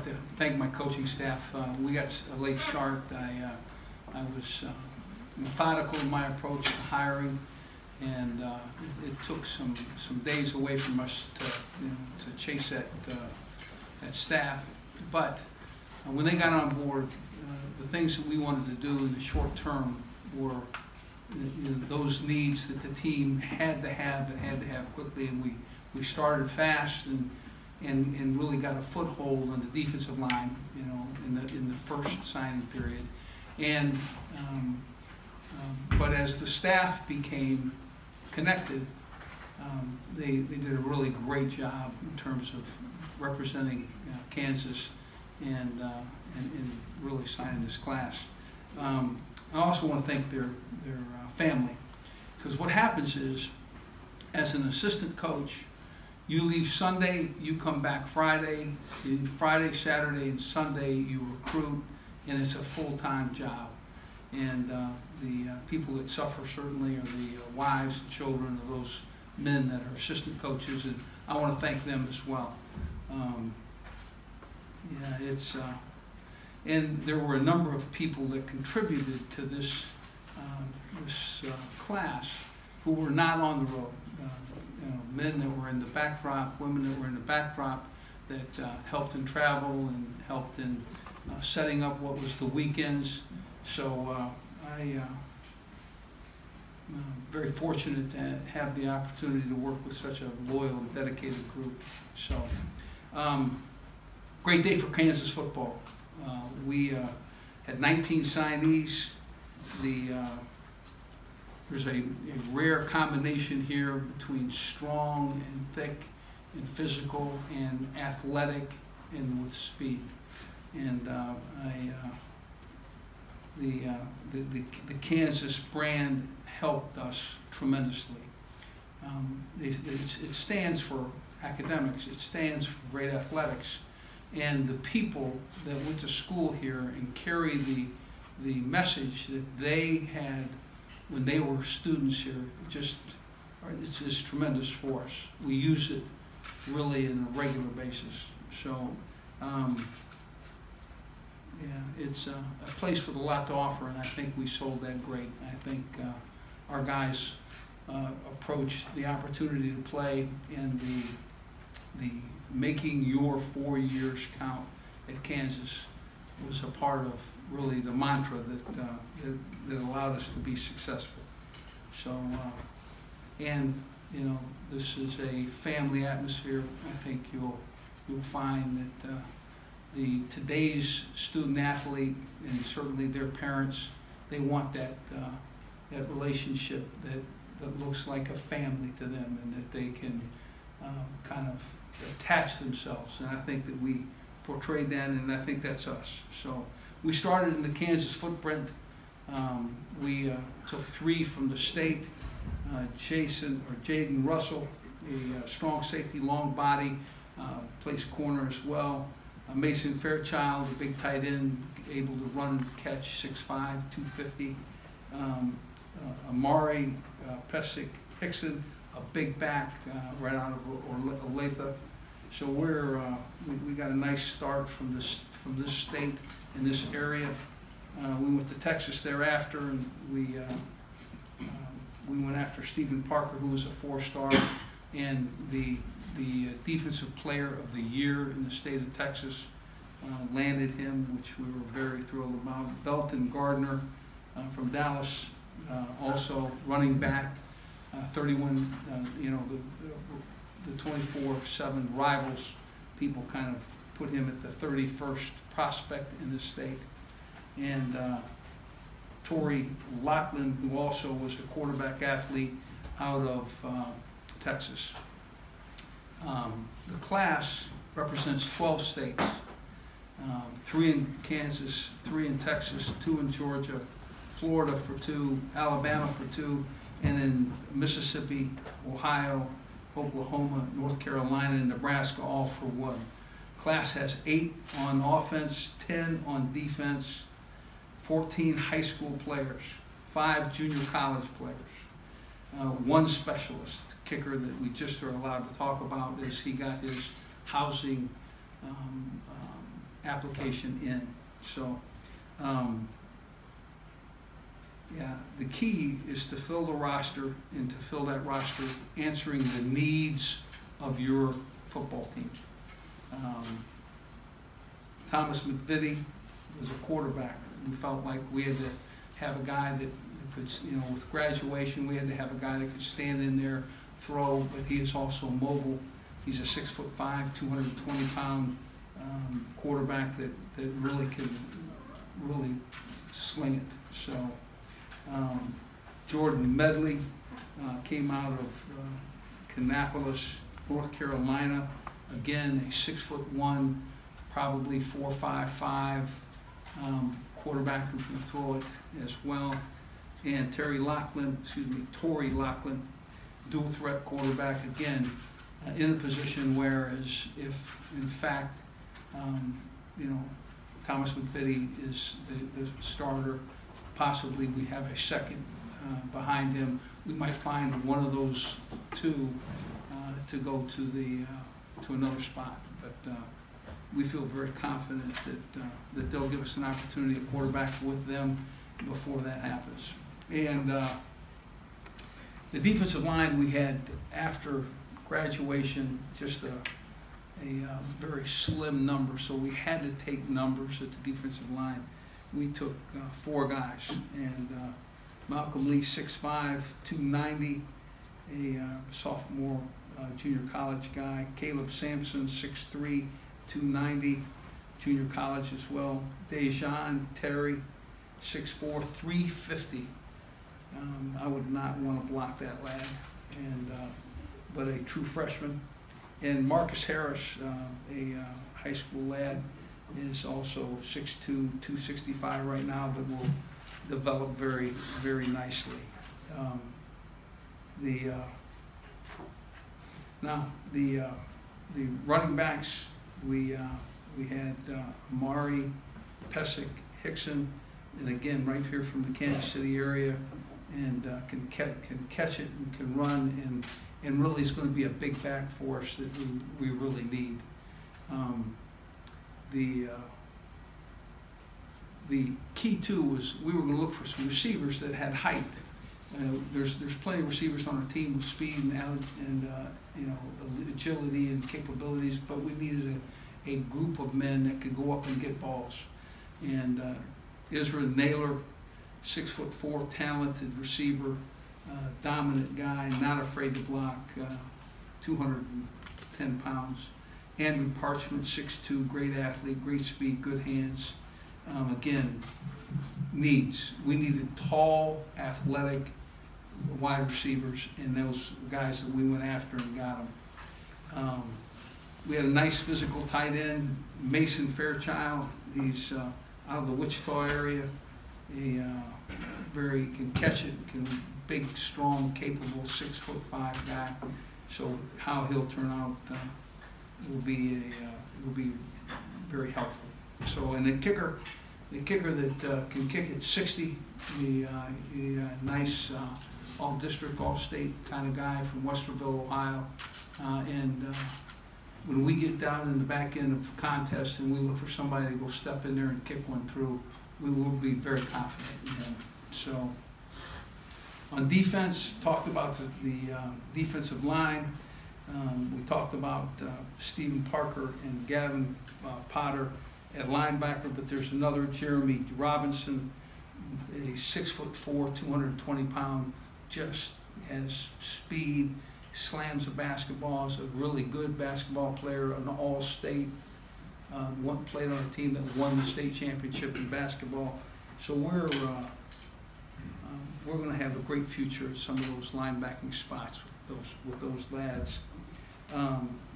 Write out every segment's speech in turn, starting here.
to thank my coaching staff. We got a late start. I was methodical in my approach to hiring, and it took some days away from us to chase that staff. But when they got on board, the things that we wanted to do in the short term were those needs that the team had to have quickly, and we started fast and really got a foothold on the defensive line, in the first signing period. And but as the staff became connected, they did a really great job in terms of representing Kansas and really signing this class. I also want to thank their family, because what happens is, as an assistant coach, you leave Sunday, you come back Friday, Saturday, and Sunday you recruit, and it's a full-time job. And the people that suffer certainly are the wives and children of those men that are assistant coaches, and I want to thank them as well. And there were a number of people that contributed to this class who were not on the road. Men that were in the backdrop, women that were in the backdrop, that helped in travel and helped in setting up what was the weekends. So I'm very fortunate to have the opportunity to work with such a loyal and dedicated group. So great day for Kansas football. We had 19 signees. There's a rare combination here between strong and thick and physical and athletic and with speed. And the Kansas brand helped us tremendously. It stands for academics. It stands for great athletics. And the people that went to school here and carry the message that they had when they were students here, it's just tremendous for us. We use it really on a regular basis. So, it's a place with a lot to offer, and I think we sold that great. I think our guys approached the opportunity to play and the making your 4 years count at Kansas was a part of really the mantra that allowed us to be successful. So, this is a family atmosphere. I think you'll find that today's student athlete, and certainly their parents, they want that relationship that looks like a family to them, and that they can kind of attach themselves. And I think that we portrayed that, and I think that's us. So we started in the Kansas footprint. We took 3 from the state. Jaden Russell, a strong safety, long body, plays corner as well. Mason Fairchild, a big tight end, able to run and catch, 6'5", 250. Amari Pesic Hickson, a big back right out of Olathe. So we got a nice start from this state in this area. We went to Texas thereafter, and we went after Stephen Parker, who was a 4-star, and the defensive player of the year in the state of Texas, landed him, which we were very thrilled about. Velton Gardner from Dallas, also running back, 31, the 24/7 rivals, people kind of put him at the 31st prospect in the state. And Torrey Loughlin, who also was a quarterback athlete out of Texas. The class represents 12 states, 3 in Kansas, 3 in Texas, 2 in Georgia, Florida for 2, Alabama for 2, and in Mississippi, Ohio, Oklahoma, North Carolina, and Nebraska, all for 1. Class has 8 on offense, 10 on defense, 14 high school players, 5 junior college players, 1 specialist kicker that we just are allowed to talk about, is he got his housing application in. So, yeah, the key is to fill the roster and to fill that roster answering the needs of your football team. Thomas Mcvitie was a quarterback. We felt like we had to have a guy that could, you know, with graduation, we had to have a guy that could stand in there, throw, but he is also mobile. He's a 6'5", 220-pound quarterback that really can really sling it. So Jordan Medley came out of Kannapolis, North Carolina. Again, a 6'1", probably 4.55" quarterback who can throw it as well. And Tory Loughlin, dual threat quarterback, again, in a position where if in fact, you know, Thomas Mcvitie is the starter, possibly we have a second behind him, we might find one of those two to go to another spot. But we feel very confident that they'll give us an opportunity at quarterback with them before that happens. And the defensive line, we had, after graduation, just a very slim number, so we had to take numbers at the defensive line. We took 4 guys, and Malcolm Lee, 6'5", 290, a sophomore junior college guy. Caleb Sampson, 6'3", 290, junior college as well. Dejan Terry, 6'4", 350. I would not want to block that lad, and but a true freshman. And Marcus Harris, a high school lad, is also 6'2", 265 right now, but will develop very, very nicely. The running backs, we had Amari, Pesic, Hickson, and again right here from the Kansas City area, and can catch it and can run, and really is going to be a big back for us that we really need. The key too was we were going to look for some receivers that had height. There's plenty of receivers on our team with speed and you know, agility and capabilities, but we needed a group of men that could go up and get balls. And Ezra Naylor, 6'4", talented receiver, dominant guy, not afraid to block, 210 pounds. Andrew Parchment, 6'2", great athlete, great speed, good hands. Again, needs. We needed tall, athletic wide receivers, and those guys that we went after and got them. We had a nice physical tight end, Mason Fairchild. He's out of the Wichita area. He can catch it, big, strong, capable, 6'5" guy. So how he'll turn out will be very helpful. So, and the kicker that can kick at 60, a nice all-district, all-state kind of guy from Westerville, Ohio. When we get down in the back end of contests and we look for somebody to go step in there and kick one through, we will be very confident in him. So, on defense, talked about the defensive line. We talked about Stephen Parker and Gavin Cotter at linebacker, but there's another, Jeremy Robinson, a 6'4", 220-pound, just has speed, slams a basketball, is a really good basketball player, an all-state, played on a team that won the state championship in basketball. So we're going to have a great future at some of those linebacking spots with those lads.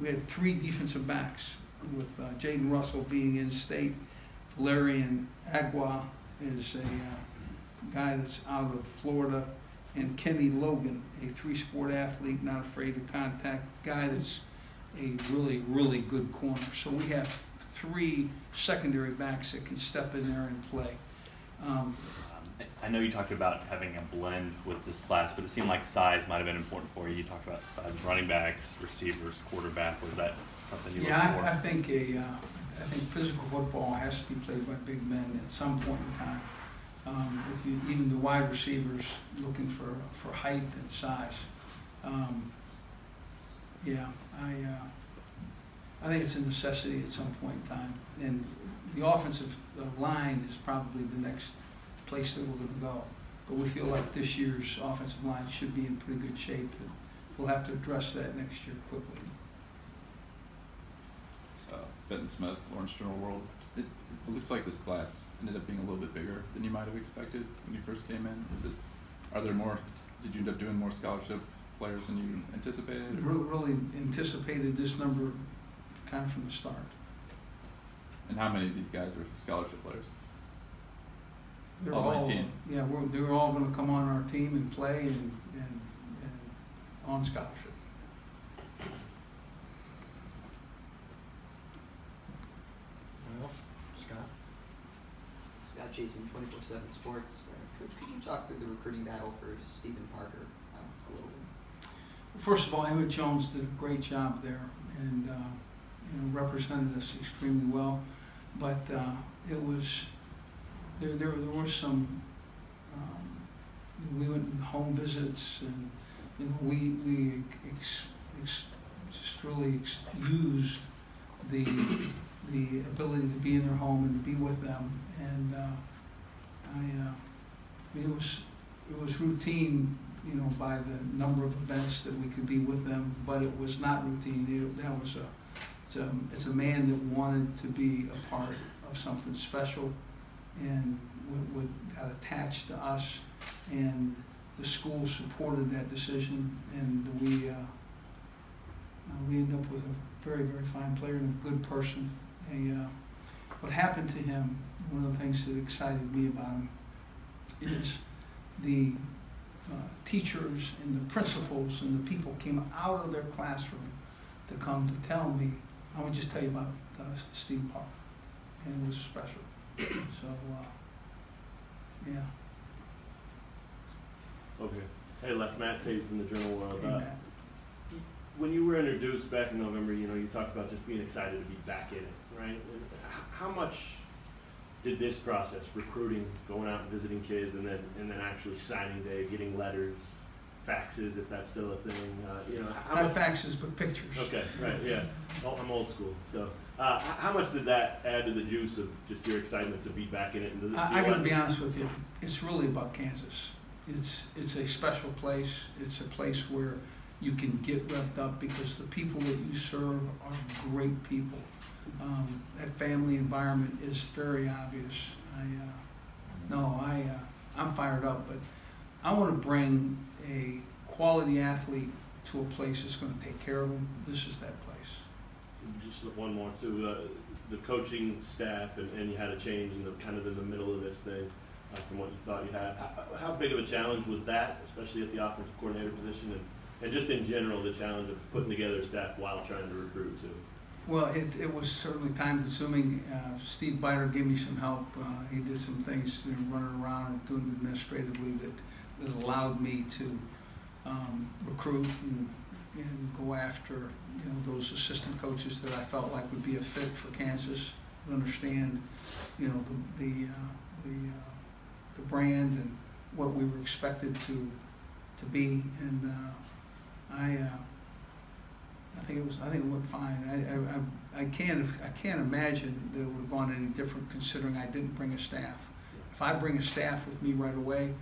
We had 3 defensive backs, with Jaden Russell being in state. Valerian Agua is a guy that's out of Florida, and Kenny Logan, a 3-sport athlete, not afraid of contact, guy that's a really, really good corner. So we have 3 secondary backs that can step in there and play. I know you talked about having a blend with this class, but it seemed like size might have been important for you. You talked about the size of running backs, receivers, quarterback. Was that something you looked for? I think I think physical football has to be played by big men at some point in time. If you, even the wide receivers looking for height and size. Yeah, I think it's a necessity at some point in time. And the offensive line is probably the next place that we're going to go. But we feel like this year's offensive line should be in pretty good shape. And we'll have to address that next year quickly. Benton Smith, Lawrence Journal World. It looks like this class ended up being a little bit bigger than you might have expected when you first came in. Are there more? Did you end up doing more scholarship players than you anticipated? Really anticipated this number kind of from the start. And how many of these guys are scholarship players? They're all all 19. Yeah, they're all going to come on our team and play and on scholarship. Scott Jason, 24/7 Sports. Coach, could you talk through the recruiting battle for Stephen Parker a little bit? First of all, Emmett Jones did a great job there and represented us extremely well. But it was there were some. We went on home visits and we just really used the ability to be in their home and to be with them, and it was routine, by the number of events that we could be with them, but it was not routine. It's a man that wanted to be a part of something special, and got attached to us, and the school supported that decision, and we ended up with a very, very fine player and a good person. What happened to him, one of the things that excited me about him is the teachers and the principals and the people came out of their classroom to come to tell me. I would just tell you about Steve Parker, and it was special. So, yeah. Okay. Hey, Les, Matt Tate from the Journal World. Hey, Matt. When you were introduced back in November, you talked about just being excited to be back in it, right? How much did this process, recruiting, going out and visiting kids, and then actually signing day, getting letters, faxes, if that's still a thing, how Not much? faxes, but pictures. Okay, right, yeah. I'm old school, so how much did that add to the juice of just your excitement to be back in it? And does it feel I got to like be honest with you. It's really about Kansas. It's a special place. It's a place where you can get revved up because the people that you serve are great people. That family environment is very obvious. I'm fired up, but I want to bring a quality athlete to a place that's going to take care of them. This is that place. Just one more too, the coaching staff, and you had a change in the middle of this thing from what you thought you had. How big of a challenge was that, especially at the offensive coordinator position, and just in general the challenge of putting together a staff while trying to recruit too? Well, it was certainly time consuming. Steve Biter gave me some help. He did some things, running around and doing administratively that allowed me to recruit and go after those assistant coaches that I felt like would be a fit for Kansas, understand the brand and what we were expected to be, and I think it went fine. I can't imagine that it would have gone any different considering I didn't bring a staff. If I bring a staff with me right away,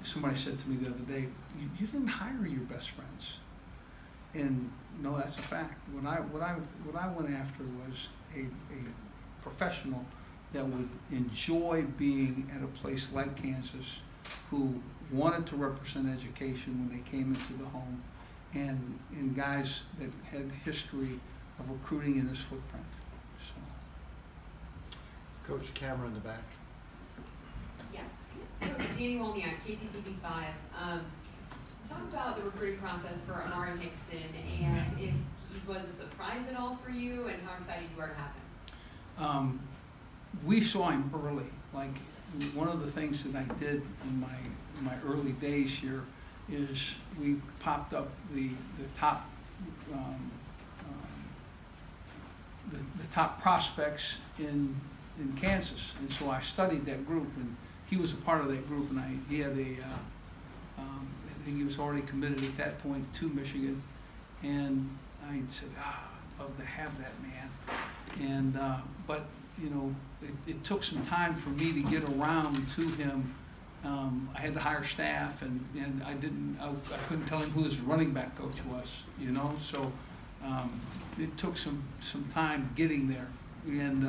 somebody said to me the other day, you didn't hire your best friends, and no, that's a fact. What I went after was a professional that would enjoy being at a place like Kansas, who wanted to represent education when they came into the home, and guys that had history of recruiting in this footprint. So. Coach, camera in the back. Yeah. Danny Wolniak, KCTV5. Talk about the recruiting process for Amari Hickson, and if he was a surprise at all for you, and how excited you are to have him. We saw him early. Like, one of the things that I did in my early days here is we popped up the top the top prospects in Kansas, and so I studied that group, and he was a part of that group, and he had I think he was already committed at that point to Michigan, and I said, I'd love to have that man, and but you know, it took some time for me to get around to him. I had to hire staff, and I couldn't tell him who his running back coach was, you know, so it took some time getting there, and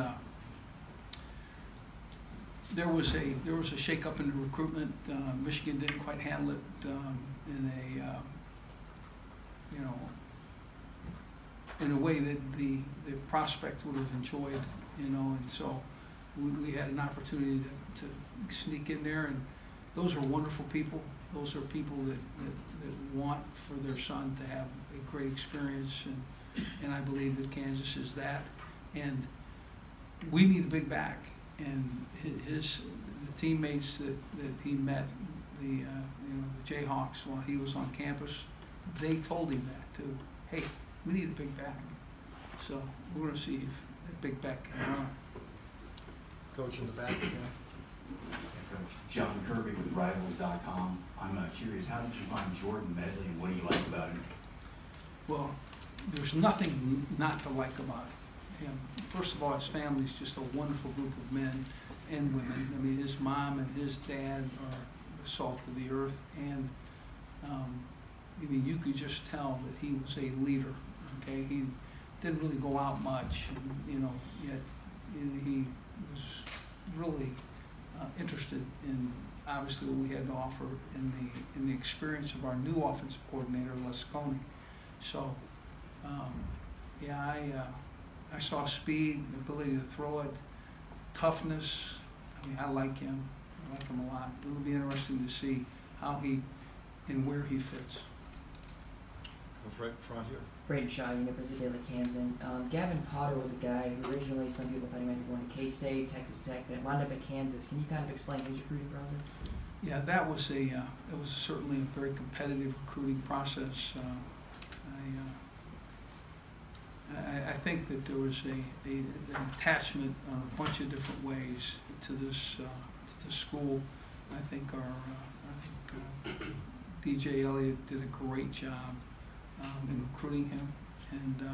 there was a shake-up in the recruitment. Michigan didn't quite handle it in a way that the prospect would have enjoyed, you know, and so we had an opportunity to sneak in there, and those are wonderful people. Those are people that want for their son to have a great experience, and I believe that Kansas is that, and we need a big back. And the teammates that he met, the Jayhawks while he was on campus, they told him that too. Hey, we need a big back. So we're going to see if that big back can run. Coach in the back again. Coach John Kirby with Rivals.com. I'm curious, how did you find Jordan Medley, and what do you like about him? Well, there's nothing not to like about him. First of all, his family's just a wonderful group of men and women. I mean, his mom and his dad are the salt of the earth, and I mean, you could just tell that he was a leader. Okay, he didn't really go out much, and, you know, yet he was really interested in obviously what we had to offer in the experience of our new offensive coordinator, Les Coney. So, yeah, I saw speed, the ability to throw it, toughness. I mean, I like him. I like him a lot. It'll be interesting to see how he and where he fits. Coach right in front here. Braden Shaw, University of Kansan. Gavin Cotter was a guy who originally some people thought he might be going to K-State, Texas Tech, then wound up at Kansas. Can you kind of explain his recruiting process? Yeah, that was it was certainly a very competitive recruiting process. I think that there was an attachment on a bunch of different ways to this school. I think DJ Elliott did a great job in recruiting him, and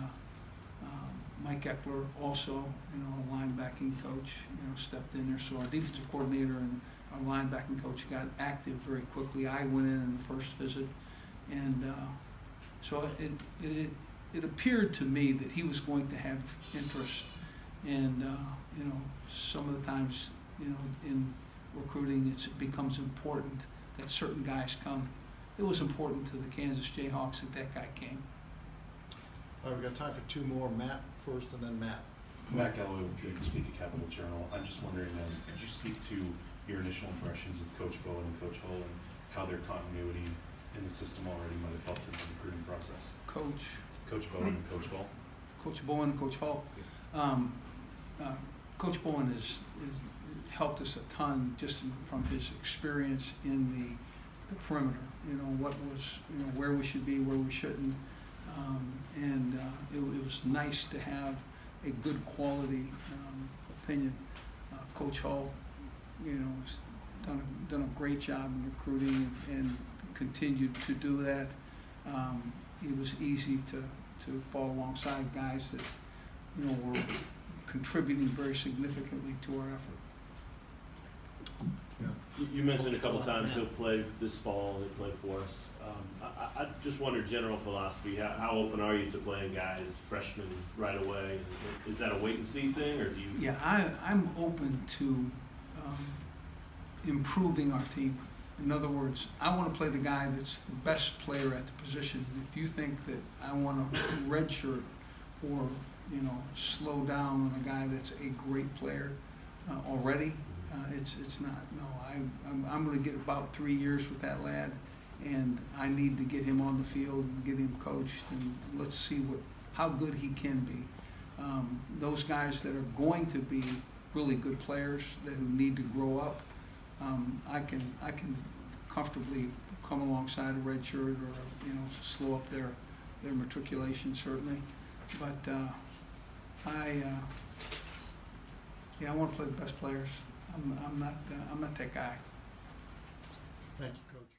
Mike Eckler also, you know, a linebacking coach, you know, stepped in there. So our defensive coordinator and our linebacking coach got active very quickly. I went in the first visit, and so it appeared to me that he was going to have interest, and you know, some of the times, you know, in recruiting it becomes important that certain guys come. It was important to the Kansas Jayhawks that guy came. All right, we've got time for two more. Matt first, and then Matt. Matt Galloway with Drake Speak Capital Journal. I'm just wondering, could you speak to your initial impressions of Coach Bowen and Coach Hull, and how their continuity in the system already might have helped in the recruiting process? Coach Bowen and Coach Hull. Coach Bowen and Coach Hull. Coach Bowen has helped us a ton just from his experience in the perimeter. You know, what was, you know, where we should be, where we shouldn't, and it was nice to have a good quality opinion. Coach Hull, you know, has done a great job in recruiting and continued to do that. It was easy to fall alongside guys that, you know, were contributing very significantly to our effort. Yeah. You mentioned a couple times he'll play this fall, he'll play for us. I just wonder, general philosophy, how open are you to playing guys, freshmen, right away? Is that a wait-and-see thing, or do you? Yeah, I'm open to improving our team. In other words, I want to play the guy that's the best player at the position. If you think that I want to redshirt or, you know, slow down on a guy that's a great player already, it's not. No, I'm going to get about 3 years with that lad, and I need to get him on the field and get him coached, and let's see how good he can be. Those guys that are going to be really good players who need to grow up, I can comfortably come alongside a red shirt, or, you know, slow up their matriculation, certainly. But Yeah, I want to play the best players. I'm not that guy. Thank you, Coach.